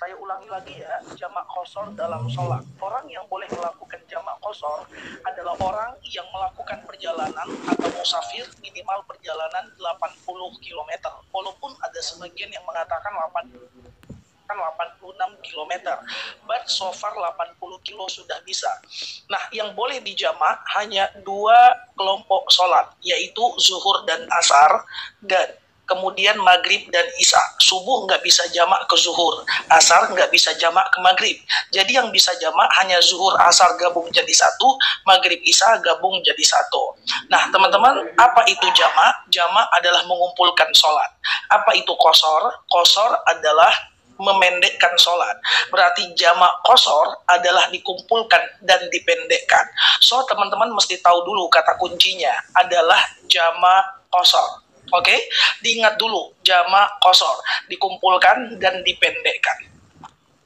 Saya ulangi lagi ya, jamak qashar dalam sholat. Orang yang boleh melakukan jamak qashar adalah orang yang melakukan perjalanan atau musafir minimal perjalanan 80 km. Walaupun ada sebagian yang mengatakan 86 km, but so far 80 kilo sudah bisa. Nah, yang boleh dijamak hanya dua kelompok sholat, yaitu zuhur dan asar, dan kemudian maghrib dan isya. Subuh nggak bisa jamak ke zuhur, asar nggak bisa jamak ke maghrib. Jadi yang bisa jamak hanya zuhur, asar gabung jadi satu, maghrib, isya gabung jadi satu. Nah teman-teman, apa itu jamak? Jamak adalah mengumpulkan sholat. Apa itu qashar? Qashar adalah memendekkan sholat. Berarti jamak qashar adalah dikumpulkan dan dipendekkan. So teman-teman mesti tahu dulu kata kuncinya adalah jamak qashar. Oke, diingat dulu, jamak qashar dikumpulkan dan dipendekkan.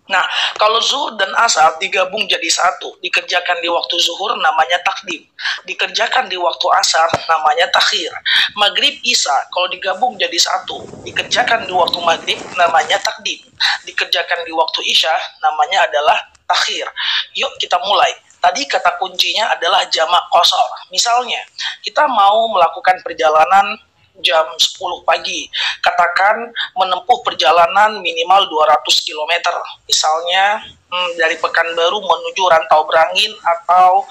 Nah, kalau zuhur dan asar digabung jadi satu, dikerjakan di waktu zuhur namanya takdim, dikerjakan di waktu asar namanya takhir. Maghrib, isya kalau digabung jadi satu, dikerjakan di waktu maghrib namanya takdim, dikerjakan di waktu isya namanya adalah takhir. Yuk kita mulai. Tadi kata kuncinya adalah jamak qashar. Misalnya, kita mau melakukan perjalanan jam 10 pagi, katakan menempuh perjalanan minimal 200 km, misalnya dari Pekanbaru menuju Rantau Brangin, atau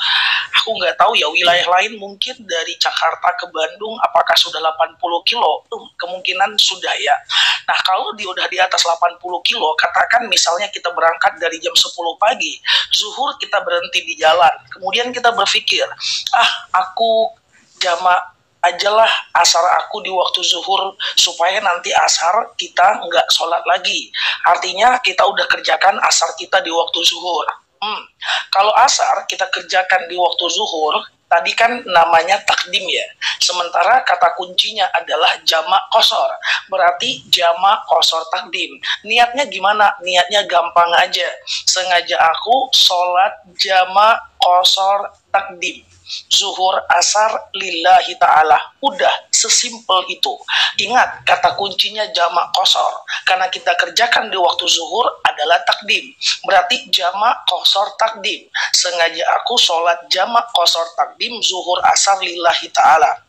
aku nggak tahu ya wilayah lain, mungkin dari Jakarta ke Bandung, apakah sudah 80 kilo? Kemungkinan sudah ya. Nah kalau udah di atas 80 kilo, katakan misalnya kita berangkat dari jam 10 pagi, zuhur kita berhenti di jalan, kemudian kita berpikir, aku jamak ajalah asar aku di waktu zuhur supaya nanti asar kita nggak sholat lagi. Artinya kita udah kerjakan asar kita di waktu zuhur. Kalau asar kita kerjakan di waktu zuhur, tadi kan namanya takdim ya. Sementara kata kuncinya adalah jamak qashar. Berarti jamak qashar takdim. Niatnya gimana? Niatnya gampang aja. Sengaja aku sholat jamak qashar takdim, zuhur asar lillahi ta'ala. Udah sesimpel itu. Ingat kata kuncinya jamak qashar, karena kita kerjakan di waktu zuhur adalah takdim, berarti jamak qashar takdim. Sengaja aku sholat jamak qashar takdim zuhur asar lillahi ta'ala.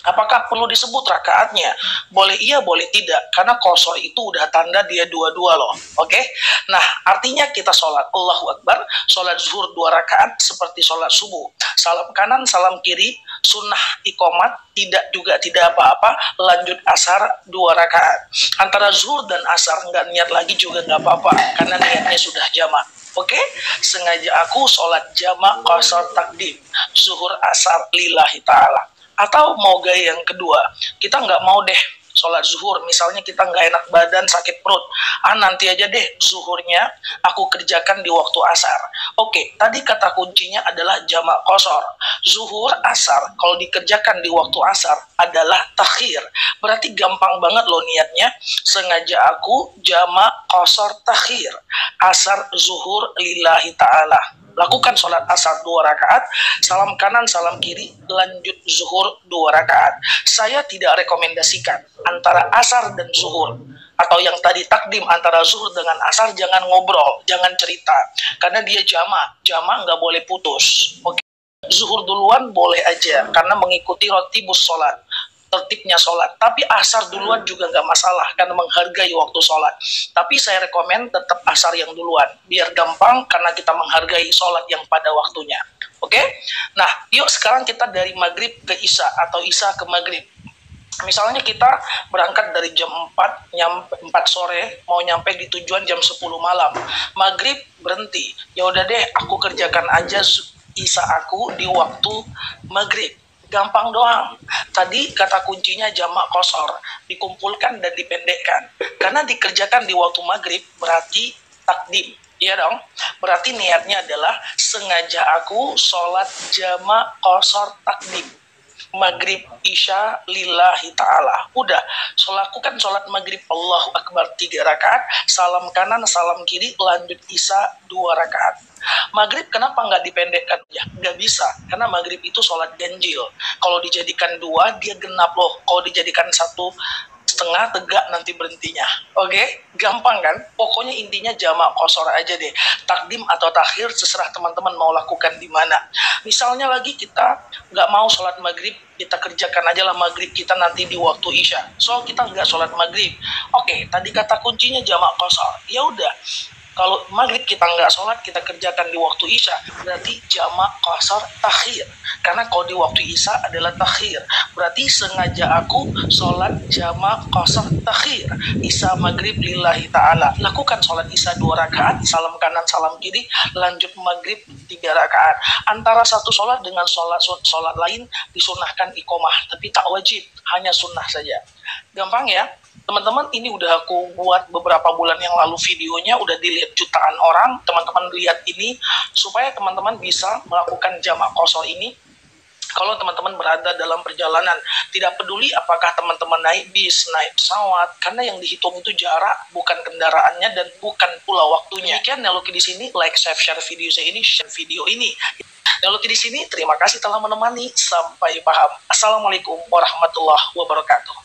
Apakah perlu disebut rakaatnya? Boleh iya, boleh tidak. Karena qashar itu udah tanda dia dua-dua loh. Oke? Nah, artinya kita sholat Allahu Akbar, sholat zuhur 2 rakaat seperti sholat subuh. Salam kanan, salam kiri, sunnah iqomat, tidak apa-apa, lanjut asar 2 rakaat. Antara zuhur dan asar nggak niat lagi juga nggak apa-apa, karena niatnya sudah jamak. Oke? Sengaja aku sholat jamak qashar takdim, zuhur asar lillahi ta'ala. Atau mau gaya yang kedua, kita nggak mau deh sholat zuhur, misalnya kita nggak enak badan, sakit perut, nanti aja deh zuhurnya aku kerjakan di waktu asar. Oke, tadi kata kuncinya adalah jamak qashar. Zuhur asar kalau dikerjakan di waktu asar adalah takhir. Berarti gampang banget loh niatnya. Sengaja aku jamak qashar takhir, asar zuhur lillahi ta'ala. Lakukan sholat asar 2 rakaat, salam kanan, salam kiri, lanjut zuhur 2 rakaat. Saya tidak rekomendasikan antara asar dan zuhur, atau yang tadi takdim antara zuhur dengan asar, jangan ngobrol, jangan cerita, karena dia jamak nggak boleh putus. Oke, zuhur duluan boleh aja, karena mengikuti rotibus sholat, tertibnya sholat. Tapi asar duluan juga nggak masalah, karena menghargai waktu sholat. Tapi saya rekomen tetap asar yang duluan, biar gampang, karena kita menghargai sholat yang pada waktunya. Oke? Nah, yuk sekarang kita dari maghrib ke isya, atau isya ke maghrib. Misalnya kita berangkat dari jam 4 sore, mau nyampe di tujuan jam 10 malam. Maghrib berhenti. Ya udah deh, aku kerjakan aja isya aku di waktu maghrib. Gampang doang. Tadi kata kuncinya jamak qashar, dikumpulkan dan dipendekkan. Karena dikerjakan di waktu maghrib berarti takdim. Iya dong? Berarti niatnya adalah sengaja aku sholat jamak qashar takdim, maghrib isya lillahi ta'ala. Udah, lakukan sholat maghrib Allahu Akbar 3 rakaat, salam kanan, salam kiri, lanjut isya 2 rakaat. Maghrib kenapa nggak dipendekkan? Ya nggak bisa, karena maghrib itu sholat ganjil. Kalau dijadikan 2 dia genap loh. Kalau dijadikan setengah tegak nanti berhentinya. Oke, gampang kan? Pokoknya intinya jamak qasar aja deh. Takdim atau takhir terserah teman-teman mau lakukan di mana. Misalnya lagi kita nggak mau sholat maghrib, kita kerjakan aja lah maghrib kita nanti di waktu isya. So kita nggak sholat maghrib. Oke, tadi kata kuncinya jamak qasar. Ya udah, kalau maghrib kita nggak sholat, kita kerjakan di waktu isya, berarti jamak qasar takhir. Karena kalau di waktu isya adalah takhir, berarti sengaja aku sholat jamak qasar takhir. Isya maghrib lillahi ta'ala. Lakukan sholat isya 2 rakaat, salam kanan salam kiri, lanjut maghrib 3 rakaat. Antara satu sholat dengan sholat lain disunahkan iqomah, tapi tak wajib, hanya sunnah saja. Gampang ya? Teman-teman, ini udah aku buat beberapa bulan yang lalu videonya, udah dilihat jutaan orang. Teman-teman lihat ini supaya teman-teman bisa melakukan jamak qasar ini kalau teman-teman berada dalam perjalanan. Tidak peduli apakah teman-teman naik bis, naik pesawat, karena yang dihitung itu jarak, bukan kendaraannya dan bukan pula waktunya. Demikian Neloki di sini, like, share video saya ini, share video ini. Neloki di sini, terima kasih telah menemani. Sampai paham. Assalamualaikum warahmatullahi wabarakatuh.